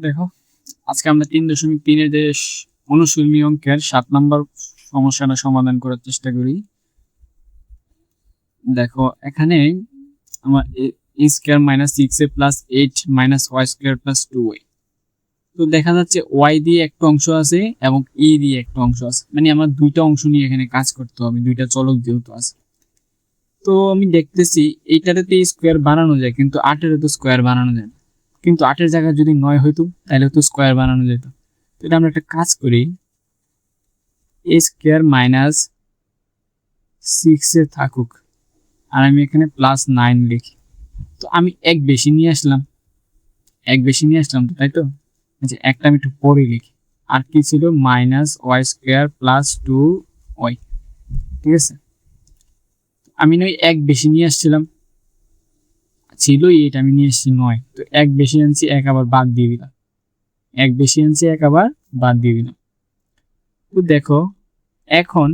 দেখো আজকে আমরা 3.3 এর যে অনুশীলনী অঙ্কের 7 নম্বর সমস্যাটা সমাধান করার চেষ্টা করি। দেখো এখানে আমার a square minus 6a plus 8 minus y square plus 2y। তো দেখা যাচ্ছে y দিয়ে একটা অংশ আছে এবং a দিয়ে একটা অংশ আছে, মানে আমার দুইটা অংশ নিয়ে এখানে কাজ করতে হবে, দুইটা চলক যেহেতু আছে। তো আমি দেখতেছি এইটাতে স্কয়ার বানানো যায়, কিন্তু 8 তো স্কয়ার বানানো যায় না। কিন্তু 8 জায়গায় যদি 9 হইতো তাহলে তো স্কয়ার বানানো যেত। তো এটা আমরা একটা কাজ করি, a স্কয়ার মাইনাস 6 থাকুক আর আমি এখানে প্লাস 9 লিখি। তো আমি এক বেশি নিয়ে আসলাম, তো তাই তো। আচ্ছা, একটা আমি একটু পরে লিখি। আর কি ছিল? Minus Y square plus 2y। ঠিক আছে, আমি নয় এক বেশি নিয়ে আসছিলাম, ছিল এটা আমি নিয়ে এসেছি 9। তো এক বেশি আনছি, এক আবার বাদ দিয়ে দিলাম। তো দেখো এখন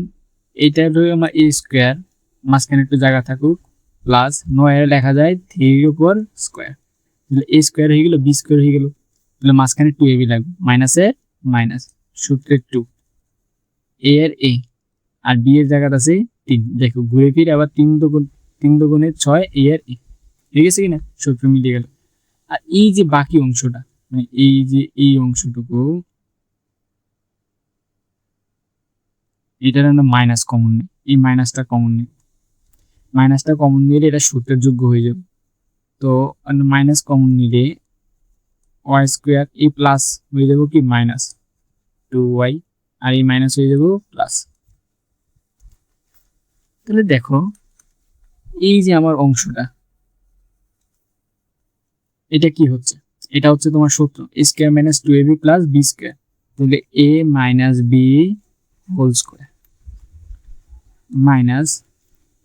এইটা রয়ে আমার a স্কোয়ার, মাঝখানে একটু জায়গা থাকুক, প্লাস 9 লেখা যায় 3 উপর স্কোয়ার, তাহলে a স্কোয়ার হয়ে গেল, b স্কোয়ার হয়ে গেল, তাহলে মাঝখানে 2ab লাগবে, মাইনাসের মাইনাস, সূত্রের 2, a এর a আর b এর জায়গাটা আছে 3। দেখো ঘুরে ফিরে আবার 3 দুগুণে 6, a এর a ঠিক আছে কিনা, সূত্র মিলিয়ে গেল। আর এই যে বাকি অংশটা, মানে এই যে এই অংশটুকু, এটার আমরা মাইনাস কমন নেই, এই মাইনাসটা কমন নিলে এটা সূত্রের যোগ্য হয়ে যাবে। তো মাইনাস কমন নিলে ওয়াই স্কোয়ার এই প্লাস হয়ে যাবো কি মাইনাস 2y, আর এই মাইনাস হয়ে যাবো প্লাস। তাহলে দেখো এই যে আমার অংশটা, এটা কি হচ্ছে? এটা হচ্ছে তোমার সূত্র a square minus 2ab plus b square, তাহলে a minus b whole square minus,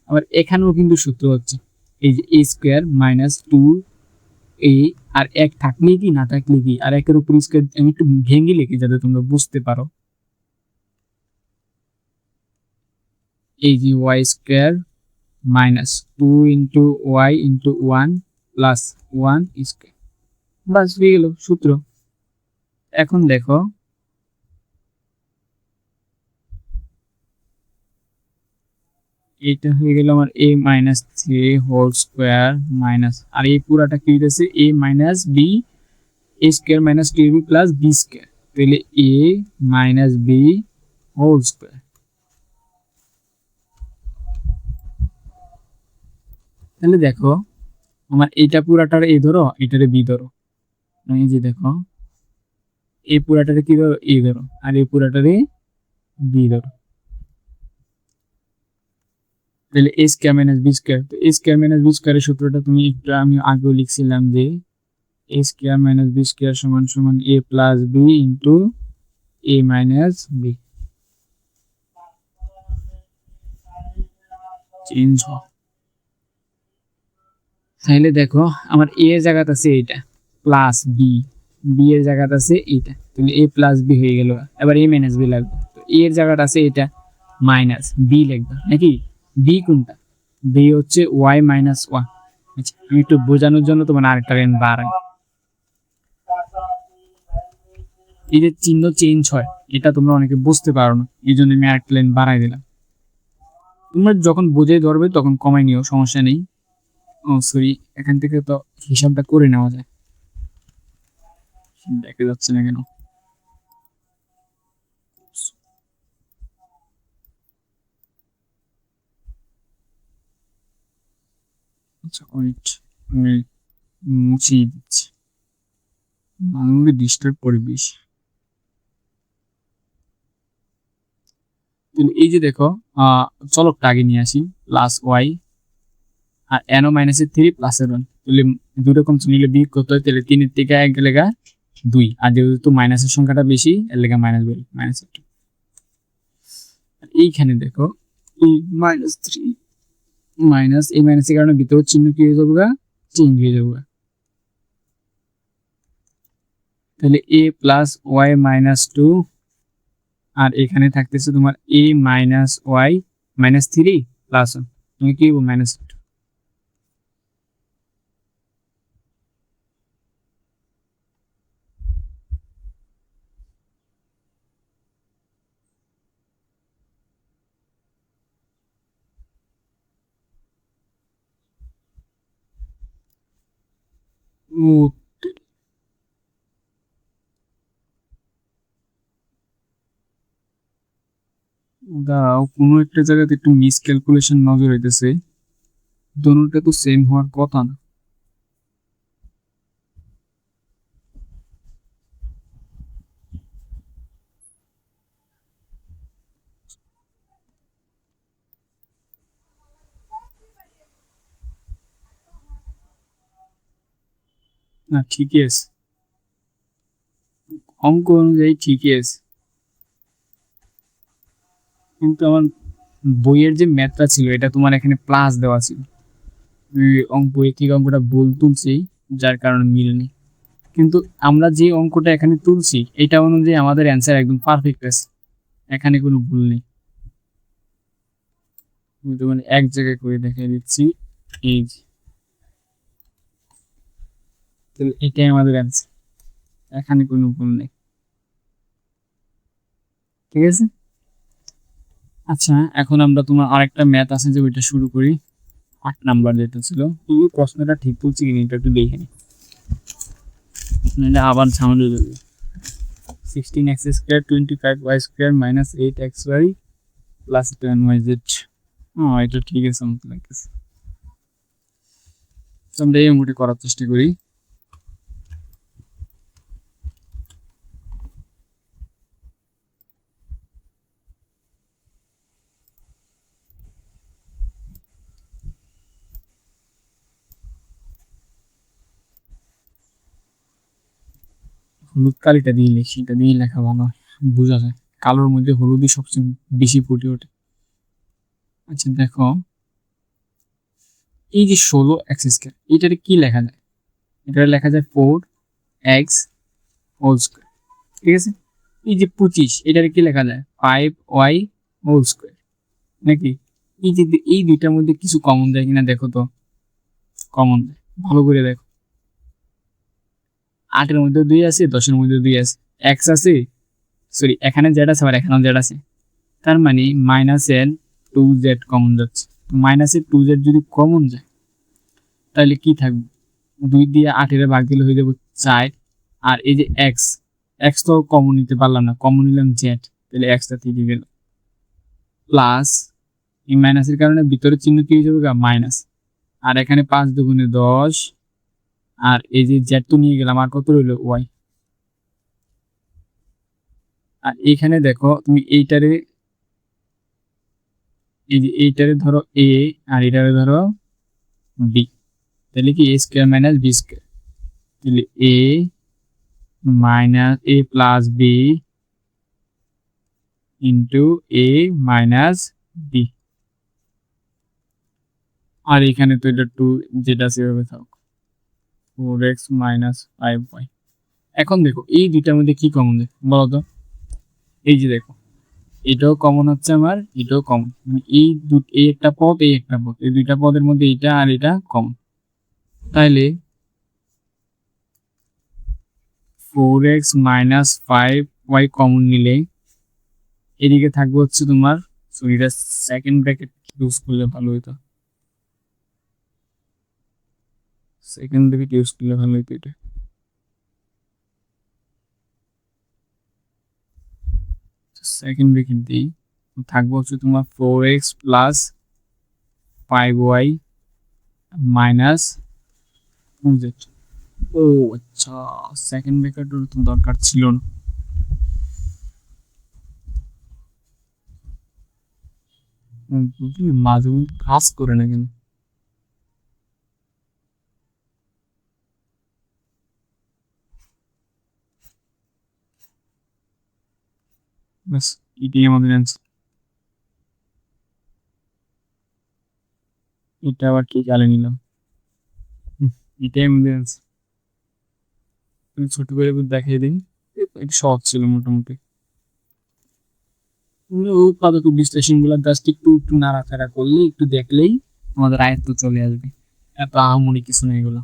আবার এখানেও কিন্তু সূত্র হচ্ছে এই যে a স্কোয়ার মাইনাস 2a, আর এক থাকলে কি না থাকলে কি, আর একের উপর স্কোয়ার আমি একটু ভেঙে লিখি যাতে তোমরা বুঝতে পারো। এই যে Y square minus 2 into Y into 1 plus 1 square, বাস হয়ে গেল সূত্র। এখন দেখো এটা হয়ে গেল আমার a minus 3 whole square minus, আর এই পুরাটা কি হইতেছে a minus b a square minus 2ab plus b square, তাহলে a minus b whole square. তাহলে দেখো আমার এইটা পুরাটার a ধরো, এটারে b ধরো, এই যে দেখো এই পুরাটারে কি ধরো, a ধরো, আর এই পুরাটারে b ধরো, তাহলে a square minus b square. তো a স্কয়ার মাইনাস b স্কয়ারের সূত্রটা তুমি একটু আমি আগেও লিখছিলাম যে a square minus b square সমান সমান a plus b into a minus b। Change হয়, তাহলে দেখো আমার a এর জায়গাতে আছে এইটা প্লাস b, b এর জায়গাতে আছে এইটা, তাহলে a প্লাস b হয়ে গেল। এবার a মাইনাস b লাগবে, তো a এর জায়গাটা আছে এটা মাইনাস b লিখবা নাকি, b কোনটা? b হচ্ছে y মাইনাস 1। আচ্ছা, আমি একটু বোঝানোর জন্য তোমার আরেকটা লাইন বাড়াই, এই যে চিহ্ন চেঞ্জ হয় এটা তোমরা অনেকে বুঝতে পারো না, এই জন্য আমি আরেকটা লাইন বাড়াই দিলাম। তোমরা যখন বুঝে ধরবে তখন কমাই নিও, সমস্যা নেই। ও সরি, এখান থেকে তো হিসাবটা করে নেওয়া যায়, দেখা যাচ্ছে না কেন। আচ্ছা ওয়েট, আমি মুছিয়ে দিচ্ছি, আমাকে ডিস্টার্ব পরিবেশ। এই যে দেখো চলকটা আগে নিয়ে আসি, প্লাস ওয়াই আর এন ও মাইনাসের 3 প্লাসের 1, তাহলে দুই রকম নিলে বি কত হয়, তাহলে 3 থেকে 1 গেলে 2, আর যেহেতু মাইনাসের সংখ্যাটা বেশি এর লেগে মাইনাস বের, মাইনাস 2। এইখানে দেখো এই মাইনাস 3 মাইনাস, এই মাইনাসের কারণে ভিতর চিহ্ন কি হয়ে যাবে, চেঞ্জ হয়ে যাবে। তাহলে a প্লাস ওয়াই মাইনাস 2, আর এখানে থাকতেছে তোমার a minus Y minus 3 plus 1, তুমি কি মাইনাস 2। ও দাঁড়াও, কোনো একটা জায়গাতে একটু মিস ক্যালকুলেশন নজর হইতেছে। দোনোটা তো সেম হওয়ার কথা না। না, ঠিকই আছে, অঙ্ক অনুযায়ী ঠিকই আছে, কিন্তু আমার বইয়ের যে ম্যাথটা ছিল এটা তোমার এখানে প্লাস দেওয়া ছিল। বই থেকে অঙ্কটা ভুল তুলছি, যার কারণে মিলেনি। কিন্তু আমরা যে অঙ্কটা এখানে তুলছি এটা অনুযায়ী আমাদের অ্যান্সার একদম পারফেক্ট আছে, এখানে কোনো ভুল নেই। আমি তো মানে এক জায়গায় করে দেখিয়ে দিচ্ছি, এই যে, তাহলে এটাই আমাদের অ্যান্সার, এখানে কোনো ভুল নেই। ঠিক আছে, আচ্ছা এখন আমরা তোমার আরেকটা ম্যাথ আছে যে ওইটা শুরু করি। 8 নাম্বার যেটা ছিল, এই প্রশ্নটা ঠিক তুলছি কিনা এটা একটু দেখে নি, নাহলে আবার ঝামেলা দেবে। 16x² 25y² - 8xy + 10yz। এটা ঠিক আছে, আমাকে লাগতেছে। আমরা এই অঙ্কটি করার চেষ্টা করি। হলুদ কালিটা দিয়ে লিখি, এটা দিয়ে লেখা ভালো হয়, বোঝা যায়। কালোর মধ্যে হলুদই সবচেয়ে বেশি ফুটে ওঠে। আচ্ছা দেখো, এই যে 16x², এটারে কি লেখা যায়? এটা লেখা যায় 4x²। ঠিক আছে, এই যে 25, এটারে কি লেখা যায়? 5y² নাকি? এই যে এই দুইটার মধ্যে কিছু কমন যায় কিনা দেখো তো, কমন দেয় ভালো করে দেখো। 8-এর মধ্যে 2 আছে, 10-এর মধ্যে 2 আছে, এক্স আছে, সরি এখানে জেড আছে আর এখানেও জেড আছে, তার মানে -2z কমন যাচ্ছে। -2z যদি কমন যায় তাহলে কি থাকবে? 2 দিয়ে 8-এর ভাগ দিলে হয়ে যাবে 4, আর এই যে এক্স, এক্স তো কমন নিতে পারলাম না, কমন নিলাম জেড, তাহলে এক্সটা থেকে গেল। প্লাস এই মাইনাসের কারণে ভিতরের চিহ্ন কি হয়ে যাবে? মাইনাস। আর এখানে 5 দুগুণে 10, আর এই যে জেড তো নিয়ে গেলাম, আর কত রইল? ওয়াই। আর এইখানে দেখো তুমি এইটারে, এই যে এইটারে ধরো এ, আর এটারে ধরো বি, তাহলে কি a² - b², তাহলে a + b into a - b। আর এখানে তো এটা 2, যেটা সেভাবে থাক, 4x - 5y। এখন দেখো এই দুইটার মধ্যে কি কমন দেখো বলো তো? এই যে দেখো, এটাও কমন হচ্ছে আমার, এটাও কমন, এই একটা পদ, এই একটা পদ, এই দুইটা পদের মধ্যে এটা আর এটা কমন। তাইলে 4x - 5y কমন নিলে এদিকে থাকবে হচ্ছে তোমার, সরি এটা সেকেন্ড ব্র্যাকেট ইউজ করলে ভালো হতো, সেকেন্ড ব্র্যাকেট ইউজ করলে ভালো হতো। এটা সেকেন্ড ব্র্যাকেট দিই, থাকবে হচ্ছে তোমার 4x + 5y - 2z। ও আচ্ছা, সেকেন্ড ব্র্যাকেটের তো দরকার ছিল না। মাঝে মধ্যে কাজ করে না কেন? ব্যাস, এটাই আমাদের অ্যান্সার। এটা আবার কি জ্বালে নিলাম? এটাই আমাদের অ্যান্সার। তুমি ছোট করে একটু দেখিয়ে দিন, এটা সহজ ছিল মোটামুটি। ও পাদক বিশ্লেষণ গুলা জাস্ট একটু একটু নাড়াচাড়া করলেই, একটু দেখলেই আমাদের আয়ত্ত চলে আসবে, এত আহামরি কিছু নেই এগুলো।